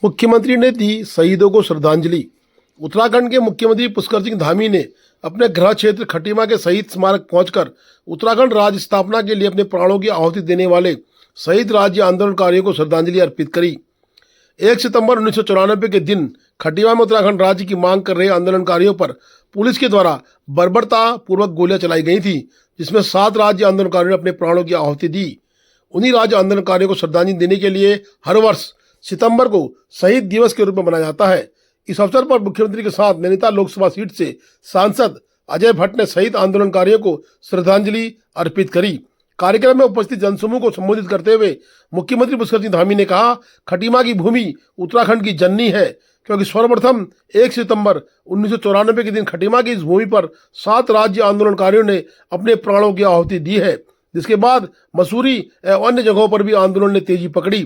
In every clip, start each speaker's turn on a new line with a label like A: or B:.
A: मुख्यमंत्री ने दी शहीदों को श्रद्धांजलि। उत्तराखंड के मुख्यमंत्री पुष्कर सिंह धामी ने अपने गृह क्षेत्र खटीमा के शहीद स्मारक पहुंचकर उत्तराखंड राज्य स्थापना के लिए अपने प्राणों की आहुति देने वाले शहीद राज्य आंदोलनकारियों को श्रद्धांजलि अर्पित करी। 1 सितंबर 1994 के दिन खटीमा में उत्तराखंड राज्य की मांग कर रहे आंदोलनकारियों पर पुलिस के द्वारा बर्बरता पूर्वक गोलियां चलाई गई थी, जिसमें 7 राज्य आंदोलनकारियों ने अपने प्राणों की आहुति दी। उन्हीं राज्य आंदोलनकारियों को श्रद्धांजलि देने के लिए हर वर्ष सितंबर को शहीद दिवस के रूप में मनाया जाता है। इस अवसर पर मुख्यमंत्री के साथ नैनीताल लोकसभा सीट से सांसद अजय भट्ट ने शहीद आंदोलनकारियों को श्रद्धांजलि अर्पित करी। कार्यक्रम में उपस्थित जनसमूह को संबोधित करते हुए मुख्यमंत्री पुष्कर सिंह धामी ने कहा, खटीमा की भूमि उत्तराखंड की जननी है, क्योंकि सर्वप्रथम 1 सितंबर 1994 के दिन खटीमा की इस भूमि पर 7 राज्य आंदोलनकारियों ने अपने प्राणों की आहुति दी है, जिसके बाद मसूरी एवं अन्य जगहों पर भी आंदोलन ने तेजी पकड़ी,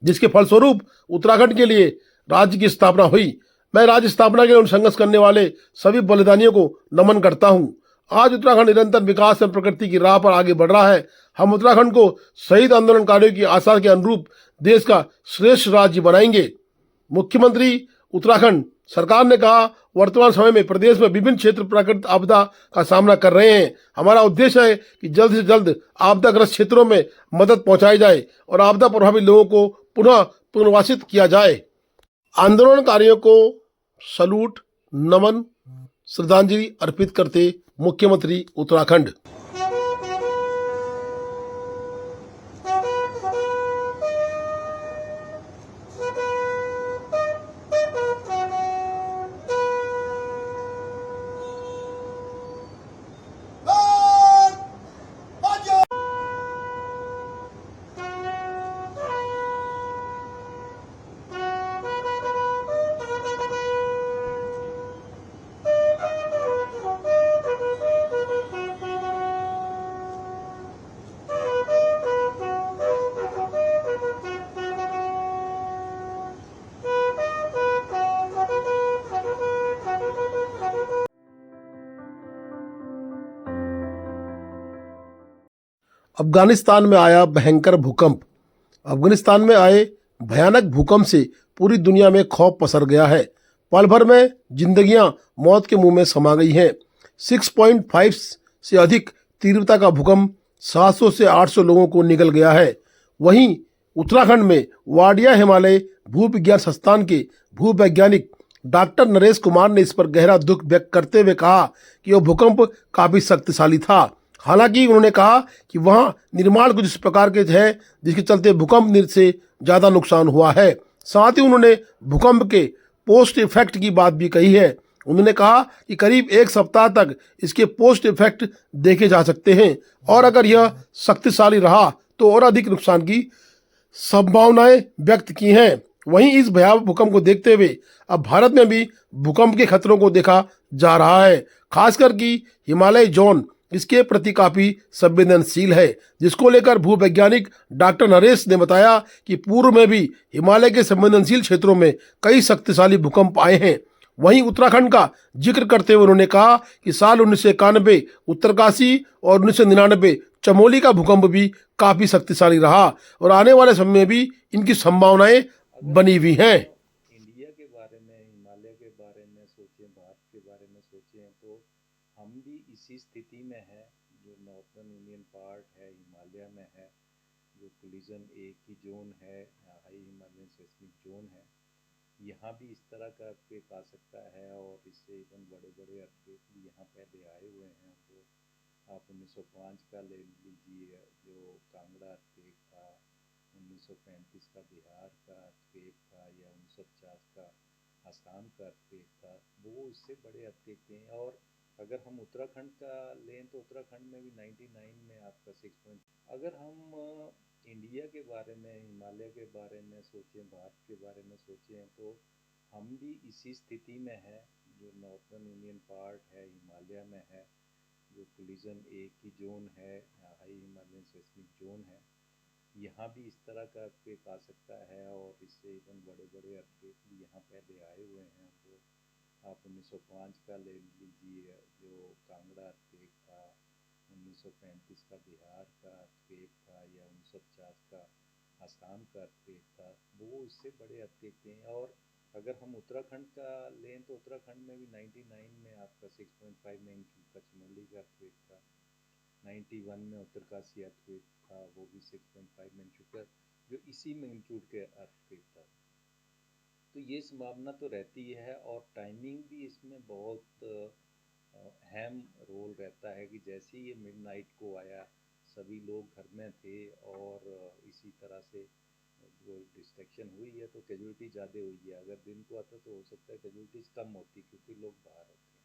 A: जिसके फलस्वरूप उत्तराखंड के लिए राज्य की स्थापना हुई। मैं राज्य स्थापना के लिए संघर्ष करने वाले सभी बलिदानियों को नमन करता हूं। आज उत्तराखंड निरंतर विकास एवं प्रगति की राह पर आगे बढ़ रहा है। हम उत्तराखंड को शहीद आंदोलनकारियों की आशा के अनुरूप देश का श्रेष्ठ राज्य बनाएंगे। मुख्यमंत्री उत्तराखंड सरकार ने कहा, वर्तमान समय में प्रदेश में विभिन्न क्षेत्र प्राकृतिक आपदा का सामना कर रहे हैं। हमारा उद्देश्य है कि जल्द से जल्द आपदाग्रस्त क्षेत्रों में मदद पहुंचाई जाए और आपदा प्रभावित लोगों को पुनः पुनर्वासित किया जाए। आंदोलनकारियों को सलूट, नमन, श्रद्धांजलि अर्पित करते मुख्यमंत्री उत्तराखंड। अफगानिस्तान में आया भयंकर भूकंप। अफगानिस्तान में आए भयानक भूकंप से पूरी दुनिया में खौफ पसर गया है। पल भर में जिंदगियां मौत के मुंह में समा गई हैं। 6.5 से अधिक तीव्रता का भूकंप 700 से 800 लोगों को निगल गया है। वहीं उत्तराखंड में वाडिया हिमालय भूविज्ञान संस्थान के भूवैज्ञानिक डॉक्टर नरेश कुमार ने इस पर गहरा दुख व्यक्त करते हुए कहा कि यह भूकंप काफी शक्तिशाली था। हालांकि उन्होंने कहा कि वहां निर्माण कुछ इस प्रकार के है जिसके चलते भूकंप से ज्यादा नुकसान हुआ है। साथ ही उन्होंने भूकंप के पोस्ट इफेक्ट की बात भी कही है। उन्होंने कहा कि करीब 1 सप्ताह तक इसके पोस्ट इफेक्ट देखे जा सकते हैं और अगर यह शक्तिशाली रहा तो और अधिक नुकसान की संभावनाएं व्यक्त की हैं। वहीं इस भयावह भूकंप को देखते हुए अब भारत में भी भूकंप के खतरों को देखा जा रहा है। खासकर कि हिमालय जोन इसके प्रति काफी संवेदनशील है, जिसको लेकर भूवैज्ञानिक डॉक्टर नरेश ने बताया कि पूर्व में भी हिमालय के संवेदनशील क्षेत्रों में कई शक्तिशाली भूकंप आए हैं। वहीं उत्तराखंड का जिक्र करते हुए उन्होंने कहा कि साल 1991 उत्तरकाशी और 1999 चमोली का भूकंप भी काफी शक्तिशाली रहा और आने वाले समय में भी इनकी संभावनाएं बनी हुई हैं।
B: इंडिया के बारे में, हिमालय के बारे में सोचें, भारत के बारे में सोचें तो हम भी इसी स्थिति में है। जो नॉर्थर्न इंडियन पार्ट है हिमालय में है, जो कोलिजन एक ही जोन है, हाई हिमालयन सेस्मिक जोन है, यहाँ भी इस तरह का अर्थक्वेक आ सकता है और इससे इवन बड़े बड़े अर्थक्वेक भी यहाँ पहले आए हुए हैं। तो आप 1905 का ले लीजिए जो कांगड़ा अर्थक्वेक था, 1935 का बिहार का अर्थक्वेक था, या 1950 का आसाम का अर्थक्वेक था, वो उससे बड़े अर्थक्वेक थे। और अगर हम उत्तराखंड का लें तो उत्तराखंड में भी 99 में आपका 6 अगर हम इंडिया के बारे में, हिमालय के बारे में सोचें, भारत के बारे में सोचें तो हम भी इसी स्थिति में है। जो नॉर्थर्न इंडियन पार्ट है हिमालय में है, जो कोलिजन एक ही जोन है, हाई हिमालयन सेस्मिक जोन है, यहाँ भी इस तरह का अर्थक्वेक आ सकता है और इससे इवन बड़े बड़े अर्थक्वेक भी यहाँ पहले आए हुए हैं। तो आप 1905 का ले लीजिए जो कांगड़ा अर्थक्वेक था, 1935 का बिहार का अर्थक्वेक था, या 1950 का आसाम का अर्थक्वेक था, वो इससे बड़े अर्थक्वेक थे। और अगर हम उत्तराखंड का लें तो उत्तराखंड में भी 99 में आपका 6.5 मैग्नीट्यूड का चमोली का अर्थक्वेक था, 91 में उत्तरकाशी अर्थक्वेक था, वो भी 6.5 मैग्नीट्यूड का, जो इसी मैग्नीट्यूड के अर्थक्वेक था। तो ये संभावना तो रहती है, और टाइमिंग भी इसमें बहुत अहम रोल रहता है कि जैसे ही ये मिडनाइट को आया, सभी लोग घर में थे, और इसी तरह से जो डिस्ट्रैक्शन हुई है तो कैजुअलिटी ज़्यादा हुई है। अगर दिन को आता तो हो सकता है कैजुअलिटीज कम होती, क्योंकि लोग बाहर होते हैं।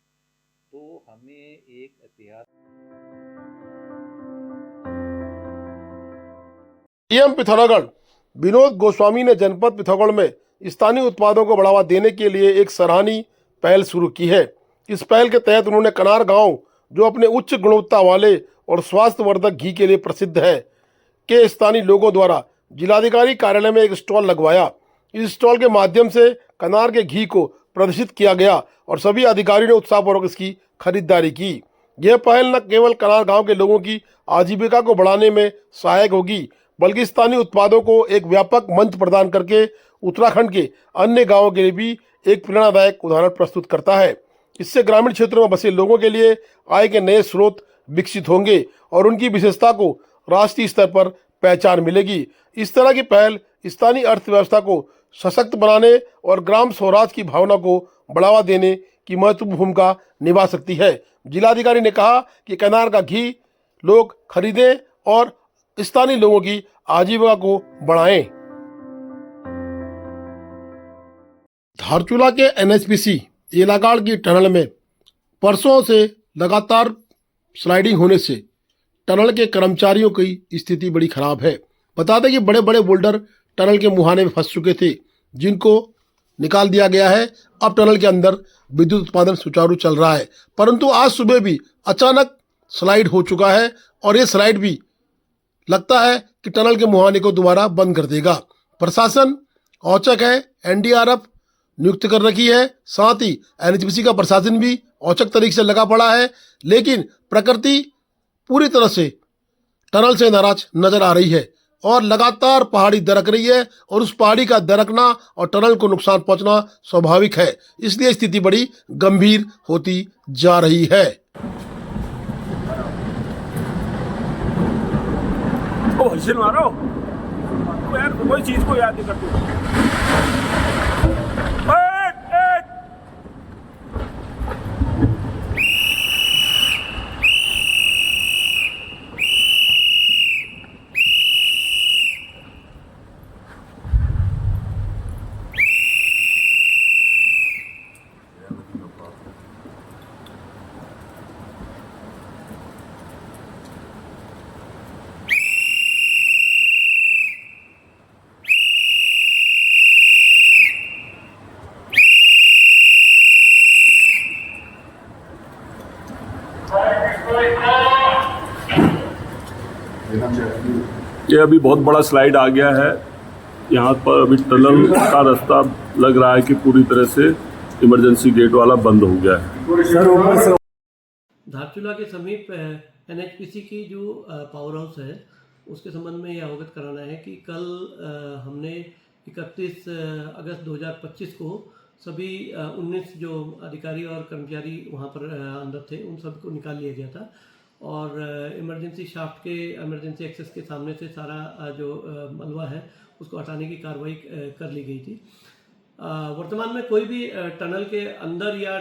B: तो हमें एक एहतियात
A: डीएम पिथौरागढ़ विनोद गोस्वामी ने जनपद पिथौरागढ़ में स्थानीय उत्पादों को बढ़ावा देने के लिए एक सराहनीय पहल शुरू की है। इस पहल के तहत उन्होंने कनार गांव, जो अपने उच्च गुणवत्ता वाले और स्वास्थ्यवर्धक घी के लिए प्रसिद्ध है, के स्थानीय लोगों द्वारा जिलाधिकारी कार्यालय में एक स्टॉल लगवाया। इस स्टॉल के माध्यम से कनार के घी को प्रदर्शित किया गया और सभी अधिकारियों ने उत्साहपूर्वक इसकी खरीदारी की। यह पहल न केवल कनार गांव के लोगों की आजीविका को बढ़ाने में सहायक होगी, बल्कि स्थानीय उत्पादों को एक व्यापक मंच प्रदान करके उत्तराखंड के अन्य गांवों के लिए भी एक प्रेरणादायक उदाहरण प्रस्तुत करता है। इससे ग्रामीण क्षेत्रों में बसे लोगों के लिए आय के नए स्रोत विकसित होंगे और उनकी विशेषता को राष्ट्रीय स्तर पर पहचान मिलेगी। इस तरह की पहल स्थानीय अर्थव्यवस्था को सशक्त बनाने और ग्राम स्वराज की भावना को बढ़ावा देने की महत्वपूर्ण भूमिका निभा सकती है। जिलाधिकारी ने कहा कि कनार का घी लोग खरीदें और स्थानीय लोगों की आजीविका को बढ़ाएं। धारचूला के एनएचपीसी एलागाड़ की टनल में परसों से लगातार स्लाइडिंग होने से टनल के कर्मचारियों की स्थिति बड़ी खराब है। बता दें कि बड़े बड़े बोल्डर टनल के मुहाने में फंस चुके थे, जिनको निकाल दिया गया है। अब टनल के अंदर विद्युत उत्पादन सुचारू चल रहा है, परंतु आज सुबह भी अचानक स्लाइड हो चुका है और ये स्लाइड भी लगता है कि टनल के मुहाने को दोबारा बंद कर देगा। प्रशासन औचक है, एनडीआरएफ नियुक्त कर रखी है, साथ ही एनएचपीसी का प्रशासन भी औचक तरीके से लगा पड़ा है, लेकिन प्रकृति पूरी तरह से टनल से नाराज नजर आ रही है और लगातार पहाड़ी दरक रही है और उस पहाड़ी का दरकना और टनल को नुकसान पहुंचना स्वाभाविक है। इसलिए स्थिति बड़ी गंभीर होती जा रही है।
C: मारो यार, कोई चीज को याद नहीं करते। ये अभी बहुत बड़ा स्लाइड आ गया है। यहाँ पर अभी टनल का रास्ता लग रहा है कि पूरी तरह से इमरजेंसी गेट वाला बंद हो गया है।
D: धारचूला के समीप एनएचपीसी की जो पावर हाउस है, उसके संबंध में यह अवगत कराना है कि कल हमने 31 अगस्त 2025 को सभी 19 जो अधिकारी और कर्मचारी वहाँ पर अंदर थे, उन सबको निकाल लिया गया था और इमरजेंसी शाफ्ट के इमरजेंसी एक्सेस के सामने से सारा जो मलबा है उसको हटाने की कार्रवाई कर ली गई थी। वर्तमान में कोई भी टनल के अंदर या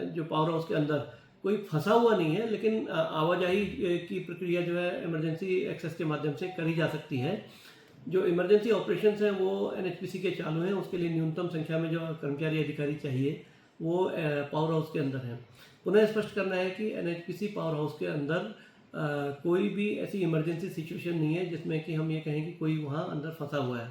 D: जो पावर हाउस के अंदर कोई फंसा हुआ नहीं है, लेकिन आवाजाही की प्रक्रिया जो है इमरजेंसी एक्सेस के माध्यम से करी जा सकती है। जो इमरजेंसी ऑपरेशंस हैं वो एनएचपीसी के चालू हैं, उसके लिए न्यूनतम संख्या में जो कर्मचारी अधिकारी चाहिए वो पावर हाउस के अंदर हैं। पुनः स्पष्ट करना है कि एनएचपीसी पावर हाउस के अंदर कोई भी ऐसी इमरजेंसी सिचुएशन नहीं है जिसमें कि हम ये कहें कि कोई वहाँ अंदर फंसा हुआ है।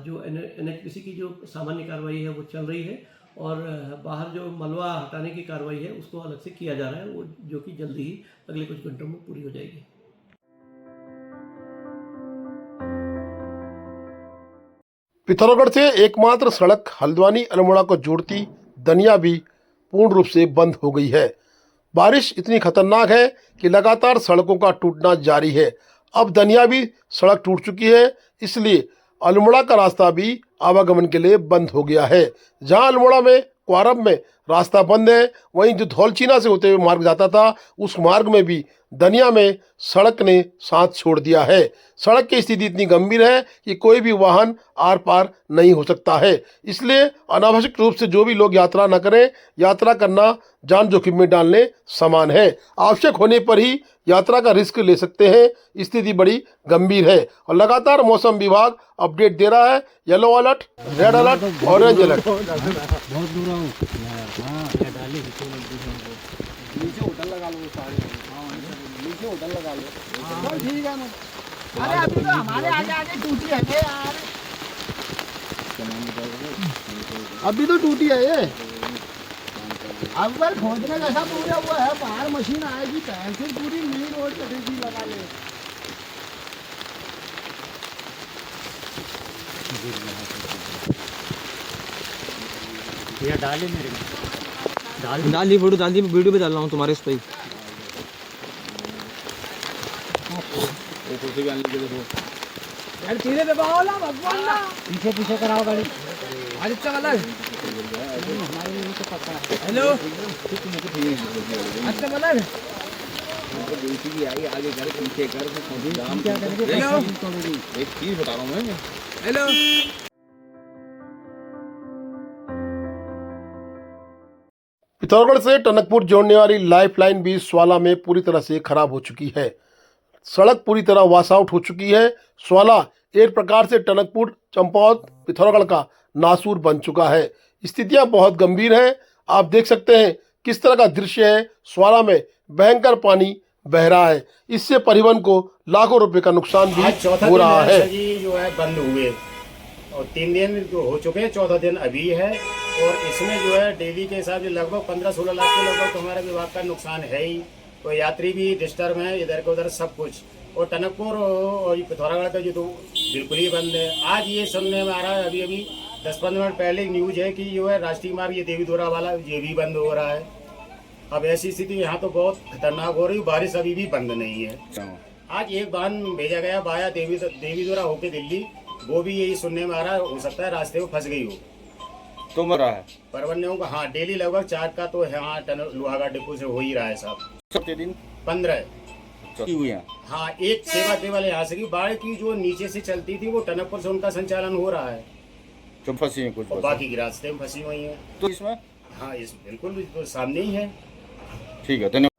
D: जो एनएचपीसी की जो सामान्य कार्रवाई है वो चल रही है और बाहर जो मलबा हटाने की कार्रवाई है उसको अलग से किया जा रहा है, वो जो कि जल्दी ही अगले कुछ घंटों में पूरी हो जाएगी।
A: पिथौरागढ़ से एकमात्र सड़क हल्द्वानी अल्मोड़ा को जोड़ती दनिया भी पूर्ण रूप से बंद हो गई है। बारिश इतनी खतरनाक है कि लगातार सड़कों का टूटना जारी है। अब दनिया भी सड़क टूट चुकी है, इसलिए अल्मोड़ा का रास्ता भी आवागमन के लिए बंद हो गया है। जहां अल्मोड़ा में क्वारम में रास्ता बंद है, वहीं जो धौलचीना से होते हुए मार्ग जाता था उस मार्ग में भी दनिया में सड़क ने साथ छोड़ दिया है। सड़क की स्थिति इतनी गंभीर है कि कोई भी वाहन आर पार नहीं हो सकता है। इसलिए अनावश्यक रूप से जो भी लोग यात्रा न करें, यात्रा करना जान जोखिम में डालने समान है। आवश्यक होने पर ही यात्रा का रिस्क ले सकते हैं। स्थिति बड़ी गंभीर है और लगातार मौसम विभाग अपडेट दे रहा है। Yellow alert, red alert, orange alert.
E: अरे अभी तो हमारे आगे आगे टूटी है ये यार, अभी तो टूटी है ये। अब बार खोदने जैसा पूरा हुआ है, बाहर मशीन आएगी फिर पूरी नई रोड चढ़ेगी, लगा ले।
F: ये डाले मेरे में डाल दी फोटो, डाल दी, वीडियो पे डाल रहा हूँ तुम्हारे इस पे ही।
E: यार सीधे दबाओ ना भगवान ना, पीछे पीछे कराओ गाड़ी। अच्छा वाला हेलो, अच्छा वाला
G: आगे कर पीछे कर,
E: क्या करेंगे? हेलो
G: एक चीज बता रहा हूँ मैं।
E: हेलो,
A: पिथौरागढ़ से टनकपुर जोड़ने वाली लाइफलाइन भी स्वाला में पूरी तरह से खराब हो चुकी है। सड़क पूरी तरह वॉश आउट हो चुकी है। स्वाला एक प्रकार से टनकपुर, चंपावत, पिथौरागढ़ का नासूर बन चुका है। स्थितियां बहुत गंभीर हैं। आप देख सकते हैं किस तरह का दृश्य है। स्वाला में भयंकर पानी बह रहा है। इससे परिवहन को लाखों रुपए का नुकसान भी हो रहा है।
H: जो है बंद हुए और 3 दिन जो हो चुके हैं, 14 दिन अभी है। और इसमें जो है डेली के हिसाब से लगभग 15-16 लाख के लगभग तो हमारे विभाग का नुकसान है ही। तो यात्री भी डिस्टर्ब है, इधर के उधर सब कुछ। और टनकपुर और पिथौरागढ़ का जो तो बिल्कुल ही बंद है। आज ये सुनने में आ रहा है, अभी अभी 10-15 मिनट पहले न्यूज है कि जो है राष्ट्रीय मार्ग ये देवीधुरा वाला ये भी बंद हो रहा है। अब ऐसी स्थिति यहाँ तो बहुत खतरनाक हो रही है। बारिश अभी भी बंद नहीं है। आज एक वाहन भेजा गया बाया देवीधुरा होके दिल्ली, वो भी यही सुनने में आ रहा है, हो सकता है रास्ते में फंस गई हो।
G: तो मर रहा है
H: परवन्यों का हाँ डेली लगभग 4 का तो हाँ लोहागढ़ डिपो से हो ही रहा है साहब।
G: सबके दिन
H: 15
G: हुई है।
H: हाँ, एक सेवा केवल यहाँ से की बाढ़ की जो नीचे से चलती थी वो टनकपुर से उनका संचालन हो रहा है।
G: जो फंसी है कुछ
H: और बाकी की रास्ते में फंसी हुई है।
G: तो इसमें
H: हाँ, इस बिल्कुल तो सामने ही है।
G: ठीक है, धन्यवाद।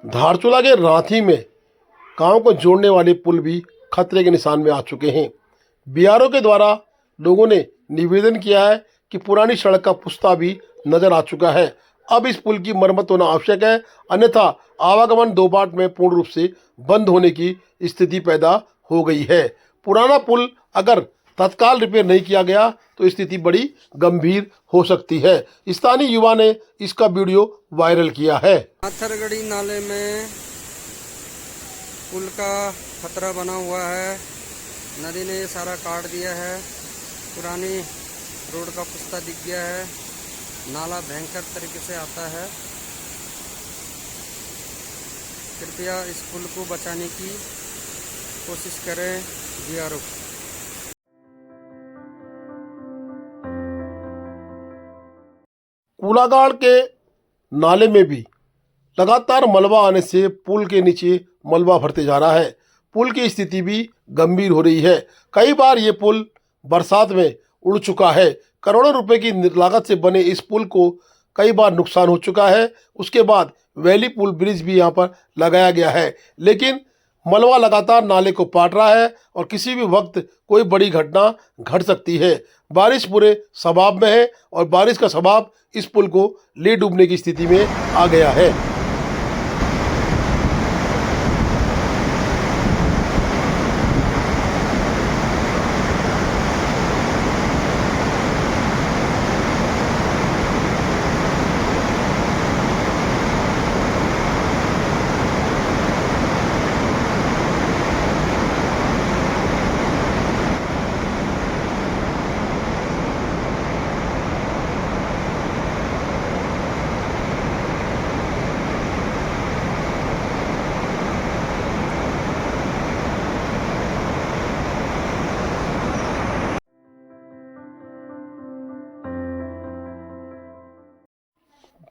A: धारचूला के रांथी में गांव को जोड़ने वाले पुल भी खतरे के निशान में आ चुके हैं। बीआरओ के द्वारा लोगों ने निवेदन किया है कि पुरानी सड़क का पुस्ता भी नजर आ चुका है। अब इस पुल की मरम्मत होना आवश्यक है, अन्यथा आवागमन 2 पार्ट में पूर्ण रूप से बंद होने की स्थिति पैदा हो गई है। पुराना पुल अगर तत्काल रिपेयर नहीं किया गया तो स्थिति बड़ी गंभीर हो सकती है। स्थानीय युवा ने इसका वीडियो वायरल किया है।
I: पाथरगढ़ी नाले में पुल का खतरा बना हुआ है। नदी ने सारा काट दिया है। पुरानी रोड का पुस्ता दिख गया है। नाला भयंकर तरीके से आता है। कृपया इस पुल को बचाने की कोशिश करें बीआरओ।
A: कूलागाड़ के नाले में भी लगातार मलबा आने से पुल के नीचे मलबा भरते जा रहा है। पुल की स्थिति भी गंभीर हो रही है। कई बार ये पुल बरसात में उड़ चुका है। करोड़ों रुपए की लागत से बने इस पुल को कई बार नुकसान हो चुका है। उसके बाद वैली पुल ब्रिज भी यहाँ पर लगाया गया है, लेकिन मलबा लगातार नाले को पाट रहा है और किसी भी वक्त कोई बड़ी घटना घट सकती है। बारिश पूरे सबाब में है और बारिश का सबाब इस पुल को ले डूबने की स्थिति में आ गया है।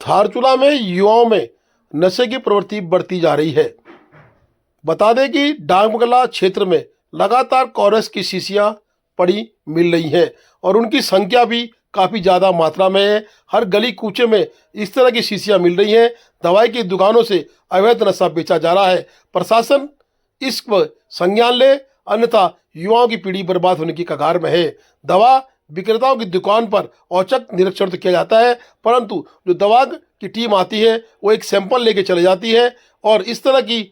A: धारचूला में युवाओं में नशे की प्रवृत्ति बढ़ती जा रही है। बता दें कि डांगबगला क्षेत्र में लगातार कोरस की शीशियां पड़ी मिल रही हैं और उनकी संख्या भी काफ़ी ज़्यादा मात्रा में है। हर गली कूचे में इस तरह की शीशियां मिल रही हैं। दवाई की दुकानों से अवैध नशा बेचा जा रहा है। प्रशासन इस पर संज्ञान ले, अन्यथा युवाओं की पीढ़ी बर्बाद होने की कगार में है। दवा विक्रेताओं की दुकान पर औचक निरीक्षण तो किया जाता है, परंतु जो दवा की टीम आती है वो एक सैंपल लेके चले जाती है और इस तरह की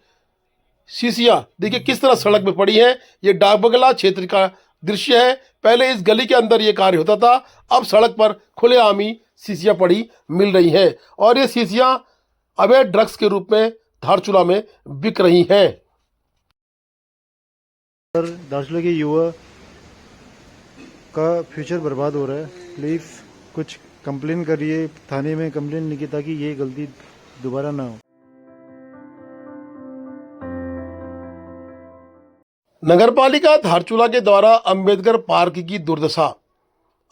A: शीशियां देखिए किस तरह सड़क में पड़ी हैं। ये डाकबंगला क्षेत्र का दृश्य है। पहले इस गली के अंदर ये कार्य होता था, अब सड़क पर खुलेआम ही शीशियां पड़ी मिल रही हैं और ये शीशियां अवैध ड्रग्स के रूप में धारचूला में बिक रही हैं।
J: धारचूला के युवा का फ्यूचर बर्बाद हो रहा है। प्लीज़ कुछ कंप्लेन करिए, थाने में कंप्लेन लिखिए ताकि ये गलती दोबारा ना हो।
A: नगरपालिका धारचूला के द्वारा अंबेडकर पार्क की दुर्दशा।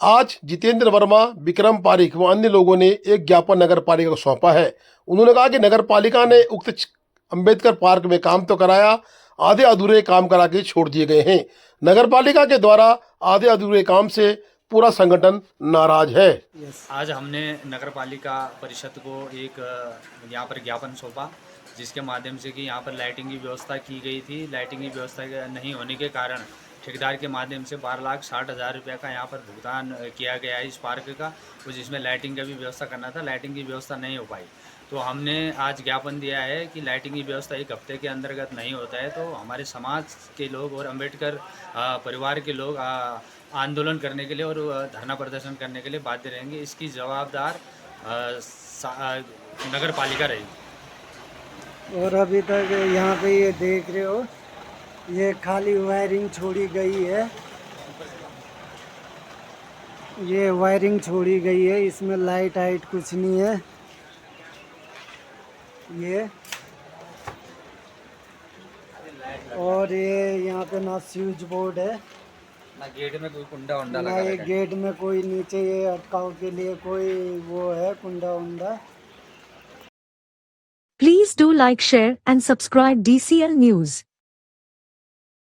A: आज जितेंद्र वर्मा, विक्रम पारिक व अन्य लोगों ने एक ज्ञापन नगरपालिका को सौंपा है। उन्होंने कहा कि नगरपालिका ने उक्त अंबेडकर पार्क में काम तो कराया, आधे अधूरे काम करा के छोड़ दिए गए हैं। नगरपालिका के द्वारा आधे अधूरे काम से पूरा संगठन नाराज है।
K: आज हमने नगरपालिका परिषद को एक यहाँ पर ज्ञापन सौंपा, जिसके माध्यम से कि यहाँ पर लाइटिंग की व्यवस्था की गई थी। लाइटिंग की व्यवस्था नहीं होने के कारण ठेकेदार के माध्यम से 12,60,000 रुपये का यहाँ पर भुगतान किया गया है इस पार्क का, तो जिसमें लाइटिंग का भी व्यवस्था करना था। लाइटिंग की व्यवस्था नहीं हो पाई, तो हमने आज ज्ञापन दिया है कि लाइटिंग की व्यवस्था एक हफ्ते के अंतर्गत नहीं होता है तो हमारे समाज के लोग और अम्बेडकर परिवार के लोग आंदोलन करने के लिए और धरना प्रदर्शन करने के लिए बाध्य रहेंगे। इसकी जवाबदार नगर पालिका रहेगी।
E: और अभी तक यहाँ पे ये देख रहे हो, ये खाली वायरिंग छोड़ी गई है। ये वायरिंग छोड़ी गई है, इसमें लाइट हाइट कुछ नहीं है। ये और ये यहाँ पे ना स्विच बोर्ड है,
K: ना गेट में कोई कुंडा उंडा
E: ना ये गेट में कोई नीचे ये अटकाव के लिए कोई वो है कुंडा उंडा।
L: Please do like, share and subscribe DCL News.